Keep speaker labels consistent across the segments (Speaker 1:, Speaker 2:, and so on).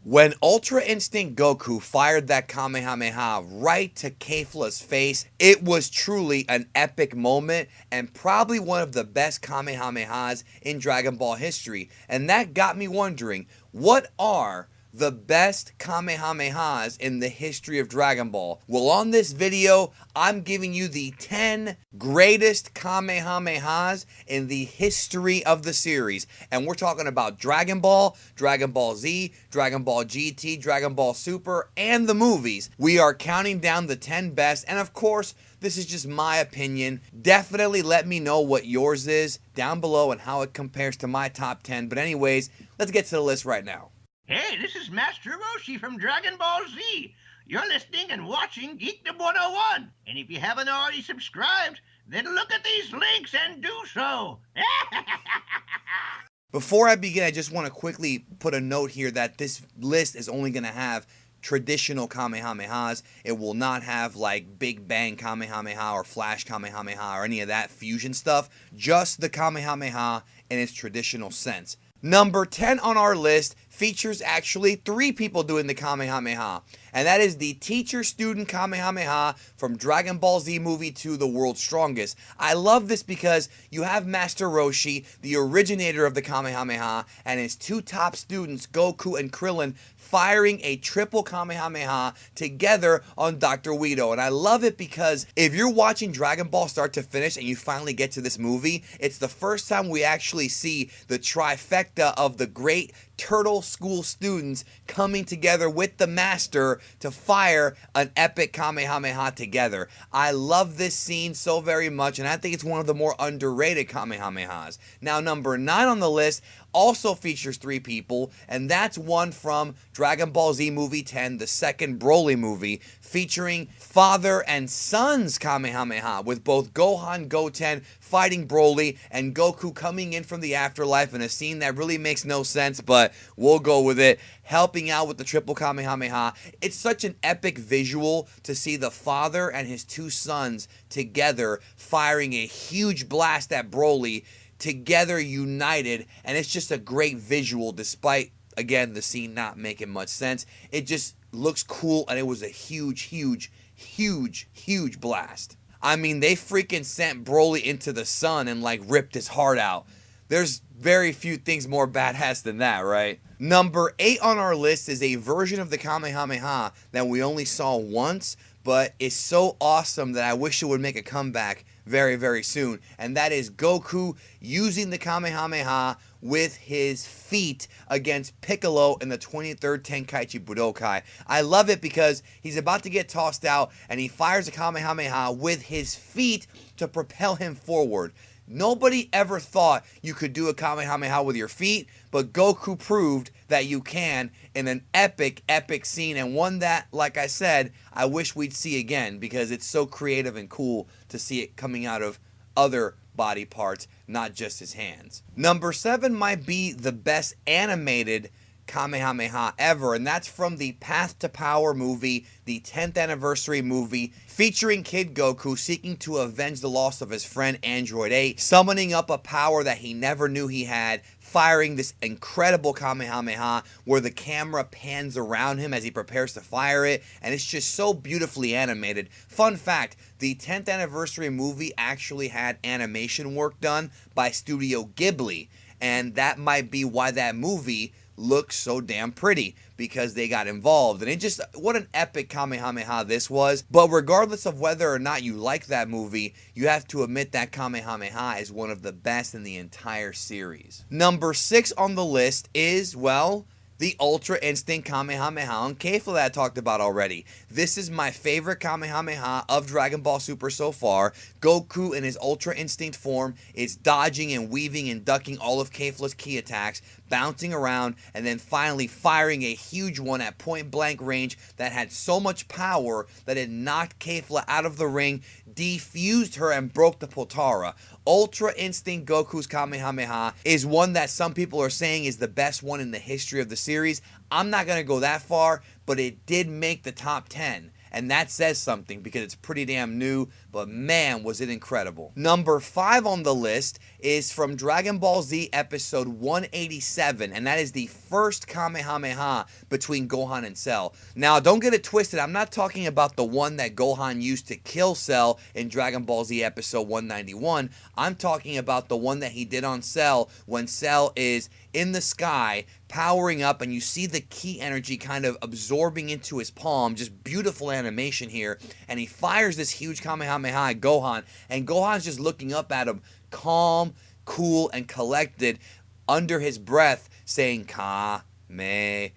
Speaker 1: When Ultra Instinct Goku fired that Kamehameha right to Kefla's face, it was truly an epic moment and probably one of the best Kamehamehas in Dragon Ball history. And that got me wondering, what are the best Kamehamehas in the history of Dragon Ball? Well, on this video, I'm giving you the 10 greatest Kamehamehas in the history of the series. And we're talking about Dragon Ball, Dragon Ball Z, Dragon Ball GT, Dragon Ball Super, and the movies. We are counting down the 10 best, and of course, this is just my opinion. Definitely let me know what yours is down below and how it compares to my top 10. But anyways, let's get to the list right now.
Speaker 2: Hey, this is Master Roshi from Dragon Ball Z. You're listening and watching Geekdom 101. And if you haven't already subscribed, then look at these links and do so.
Speaker 1: Before I begin, I just want to quickly put a note here that this list is only going to have traditional Kamehamehas. It will not have like Big Bang Kamehameha or Flash Kamehameha or any of that fusion stuff. Just the Kamehameha in its traditional sense. Number 10 on our list features actually 3 people doing the Kamehameha, and that is the teacher-student Kamehameha from Dragon Ball Z Movie 2, The World's Strongest. I love this because you have Master Roshi, the originator of the Kamehameha, and his 2 top students, Goku and Krillin, firing a triple Kamehameha together on Dr. Weedo. And I love it because if you're watching Dragon Ball start to finish and you finally get to this movie, it's the first time we actually see the trifecta of the great Turtle School students coming together with the Master to fire an epic Kamehameha together. I love this scene so very much, and I think it's one of the more underrated Kamehamehas. Now, number 9 on the list also features 3 people, and that's one from Dragon Ball Z Movie 10, the second Broly movie, featuring father and son's Kamehameha, with both Gohan Goten fighting Broly and Goku coming in from the afterlife in a scene that really makes no sense, but we'll go with it, helping out with the triple Kamehameha. It's such an epic visual to see the father and his 2 sons together firing a huge blast at Broly, together united, and it's just a great visual despite, again, the scene not making much sense. It just looks cool, and it was a huge blast. I mean, they freaking sent Broly into the sun and like ripped his heart out. There's very few things more badass than that, right? Number 8 on our list is a version of the Kamehameha that we only saw once, but it's so awesome that I wish it would make a comeback very soon. And that is Goku using the Kamehameha with his feet against Piccolo in the 23rd Tenkaichi Budokai. I love it because he's about to get tossed out and he fires a Kamehameha with his feet to propel him forward. Nobody ever thought you could do a Kamehameha with your feet, but Goku proved that you can in an epic scene, and one that, like I said, I wish we'd see again because it's so creative and cool to see it coming out of other body parts, not just his hands. Number 7 might be the best animated Kamehameha ever, and that's from the Path to Power movie, the 10th anniversary movie, featuring Kid Goku seeking to avenge the loss of his friend Android 8, summoning up a power that he never knew he had, firing this incredible Kamehameha where the camera pans around him as he prepares to fire it, and it's just so beautifully animated. Fun fact, the 10th anniversary movie actually had animation work done by Studio Ghibli, and that might be why that movie looks so damn pretty, because they got involved. And it just, what an epic Kamehameha this was. But regardless of whether or not you like that movie, you have to admit that Kamehameha is one of the best in the entire series. Number 6 on the list is, well, the Ultra Instinct Kamehameha on Kefla that I talked about already. This is my favorite Kamehameha of Dragon Ball Super so far. Goku in his Ultra Instinct form is dodging and weaving and ducking all of Kefla's key attacks, bouncing around, and then finally firing a huge one at point blank range that had so much power that it knocked Kefla out of the ring, defused her, and broke the Potara. Ultra Instinct Goku's Kamehameha is one that some people are saying is the best one in the history of the series. I'm not going to go that far, but it did make the top 10. And that says something because it's pretty damn new, but man, was it incredible. Number 5 on the list is from Dragon Ball Z episode 187, and that is the first Kamehameha between Gohan and Cell. Now, don't get it twisted, I'm not talking about the one that Gohan used to kill Cell in Dragon Ball Z episode 191. I'm talking about the one that he did on Cell when Cell is in the sky, powering up, and you see the ki energy kind of absorbing into his palm. Just beautiful animation here. And he fires this huge Kamehameha at Gohan, and Gohan's just looking up at him, calm, cool, and collected, under his breath, saying Ka-me-ha-me.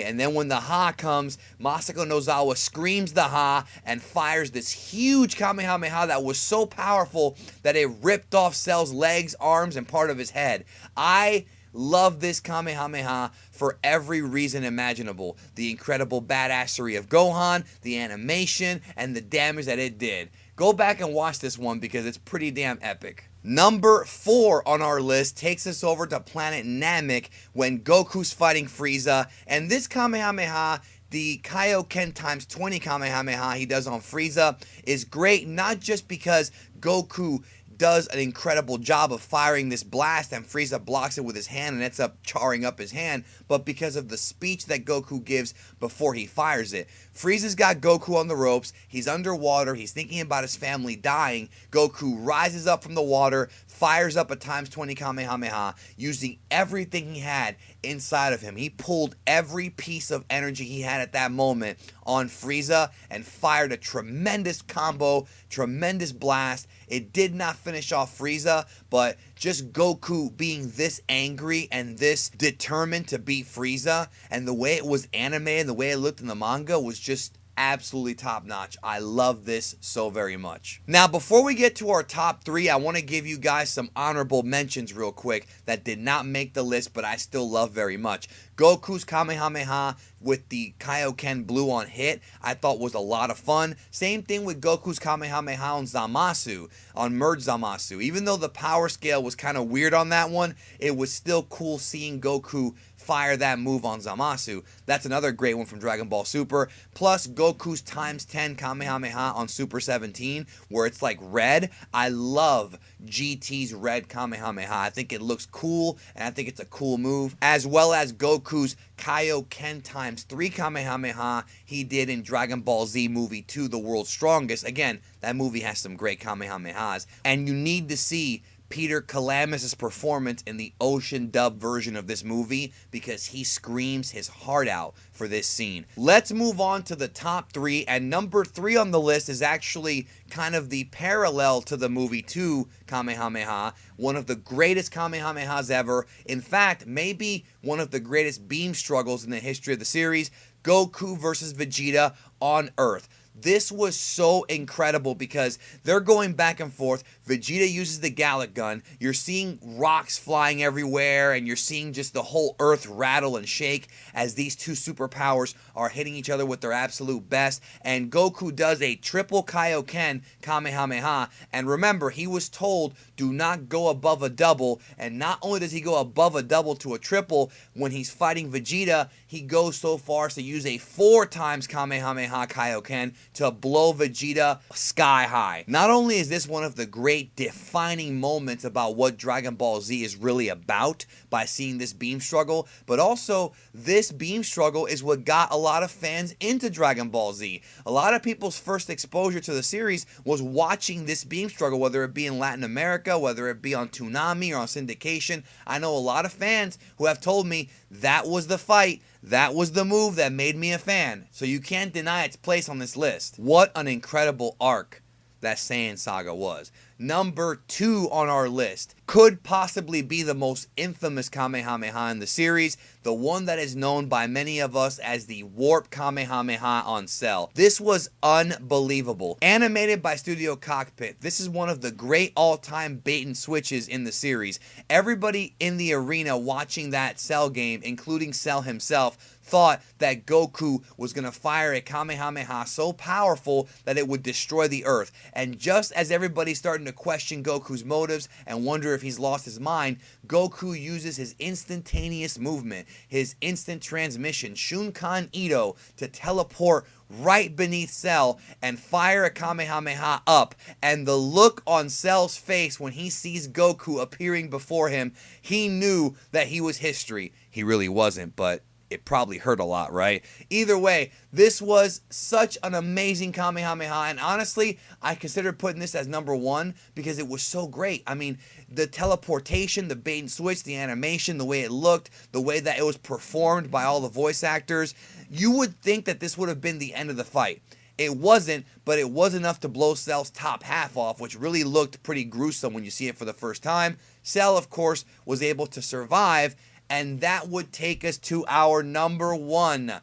Speaker 1: And then when the Ha comes, Masako Nozawa screams the Ha and fires this huge Kamehameha that was so powerful that it ripped off Cell's legs, arms, and part of his head. I love this Kamehameha for every reason imaginable. The incredible badassery of Gohan, the animation, and the damage that it did. Go back and watch this one because it's pretty damn epic. Number 4 on our list takes us over to Planet Namek when Goku's fighting Frieza. And this Kamehameha, the Kaioken times 20 Kamehameha he does on Frieza, is great, not just because Goku does an incredible job of firing this blast and Frieza blocks it with his hand and ends up charring up his hand, but because of the speech that Goku gives before he fires it. Frieza's got Goku on the ropes, he's underwater, he's thinking about his family dying. Goku rises up from the water, fires up a times 20 Kamehameha, using everything he had inside of him. He pulled every piece of energy he had at that moment on Frieza and fired a tremendous combo, tremendous blast. It did not finish off Frieza, but just Goku being this angry and this determined to beat Frieza, and the way it was animated, the way it looked in the manga was just absolutely top notch. I love this so very much. Now, before we get to our top 3, I want to give you guys some honorable mentions real quick that did not make the list, but I still love very much. Goku's Kamehameha with the Kaioken Blue on hit, I thought was a lot of fun. Same thing with Goku's Kamehameha on Zamasu, on Merge Zamasu. Even though the power scale was kind of weird on that one, it was still cool seeing Goku fire that move on Zamasu. That's another great one from Dragon Ball Super. Plus Goku's times 10 Kamehameha on Super 17, where it's like red. I love GT's red Kamehameha. I think it looks cool, and I think it's a cool move. As well as Goku's Kaioken times 3 Kamehameha he did in Dragon Ball Z Movie 2, The World's Strongest. Again, that movie has some great Kamehamehas, and you need to see Peter Kalamis' performance in the Ocean dub version of this movie because he screams his heart out for this scene. Let's move on to the top 3, and number 3 on the list is actually kind of the parallel to the movie 2 Kamehameha, one of the greatest Kamehamehas ever. In fact, maybe one of the greatest beam struggles in the history of the series, Goku versus Vegeta on Earth. This was so incredible because they're going back and forth. Vegeta uses the Gallic Gun. You're seeing rocks flying everywhere, and you're seeing just the whole Earth rattle and shake as these two superpowers are hitting each other with their absolute best. And Goku does a triple Kaioken Kamehameha. And remember, he was told, do not go above a double. And not only does he go above a double to a triple, when he's fighting Vegeta, he goes so far as to use a 4 times Kamehameha Kaioken to blow Vegeta sky high. Not only is this one of the great defining moments about what Dragon Ball Z is really about by seeing this beam struggle, but also this beam struggle is what got a lot of fans into Dragon Ball Z. A lot of people's first exposure to the series was watching this beam struggle, whether it be in Latin America, whether it be on Toonami or on syndication. I know a lot of fans who have told me that was the fight, that was the move that made me a fan. So you can't deny its place on this list. What an incredible arc that Saiyan Saga was. Number 2 on our list could possibly be the most infamous Kamehameha in the series, the one that is known by many of us as the Warp Kamehameha on Cell. This was unbelievable. Animated by Studio Cockpit, this is one of the great all-time bait and switches in the series. Everybody in the arena watching that Cell game, including Cell himself, thought that Goku was going to fire a Kamehameha so powerful that it would destroy the Earth. And just as everybody's starting to question Goku's motives and wonder if if he's lost his mind, Goku uses his instantaneous movement, his instant transmission, Shunkan Ito, to teleport right beneath Cell and fire a Kamehameha up. And the look on Cell's face when he sees Goku appearing before him, he knew that he was history. He really wasn't, but it probably hurt a lot, right? Either way, this was such an amazing Kamehameha, and honestly, I considered putting this as number 1 because it was so great. I mean, the teleportation, the bait and switch, the animation, the way it looked, the way that it was performed by all the voice actors, you would think that this would have been the end of the fight. It wasn't, but it was enough to blow Cell's top half off, which really looked pretty gruesome when you see it for the first time. Cell, of course, was able to survive, and that would take us to our number 1.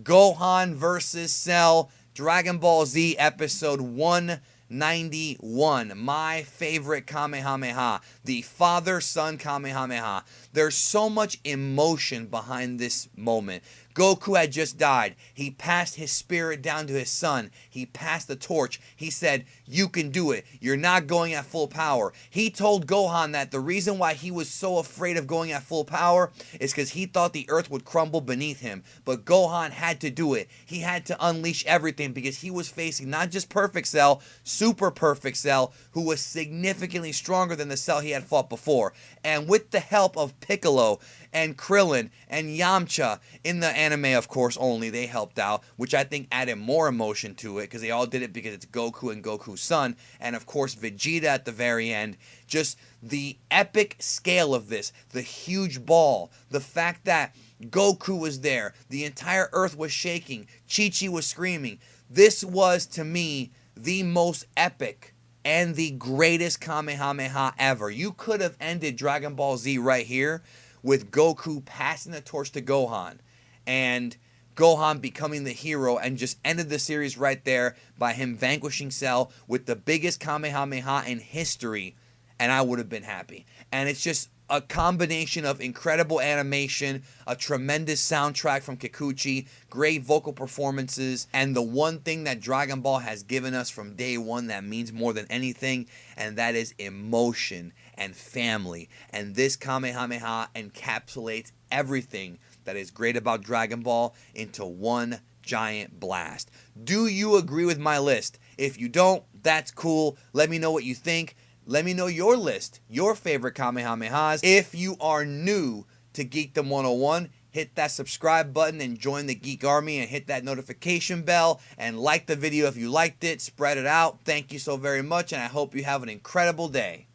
Speaker 1: Gohan versus Cell, Dragon Ball Z episode 191. My favorite Kamehameha. The father-son Kamehameha. There's so much emotion behind this moment. Goku had just died. He passed his spirit down to his son. He passed the torch. He said, "You can do it. You're not going at full power." He told Gohan that the reason why he was so afraid of going at full power is because he thought the earth would crumble beneath him. But Gohan had to do it. He had to unleash everything because he was facing not just Perfect Cell, Super Perfect Cell, who was significantly stronger than the Cell he had fought before. And with the help of Piccolo and Krillin and Yamcha, in the anime of course only, they helped out, which I think added more emotion to it because they all did it because it's Goku and Goku's son, and of course Vegeta at the very end. Just the epic scale of this, the huge ball, the fact that Goku was there, the entire earth was shaking, Chi-Chi was screaming. This was, to me, the most epic and the greatest Kamehameha ever. You could have ended Dragon Ball Z right here with Goku passing the torch to Gohan and Gohan becoming the hero, and just ended the series right there by him vanquishing Cell with the biggest Kamehameha in history, and I would have been happy. And it's just a combination of incredible animation, a tremendous soundtrack from Kikuchi, great vocal performances, and the one thing that Dragon Ball has given us from day one that means more than anything, and that is emotion and family. And this Kamehameha encapsulates everything that is great about Dragon Ball into one giant blast. Do you agree with my list? If you don't, that's cool. Let me know what you think. Let me know your list, your favorite Kamehamehas. If you are new to Geekdom 101, hit that subscribe button and join the Geek Army, and hit that notification bell and like the video if you liked it. Spread it out. Thank you so very much, and I hope you have an incredible day.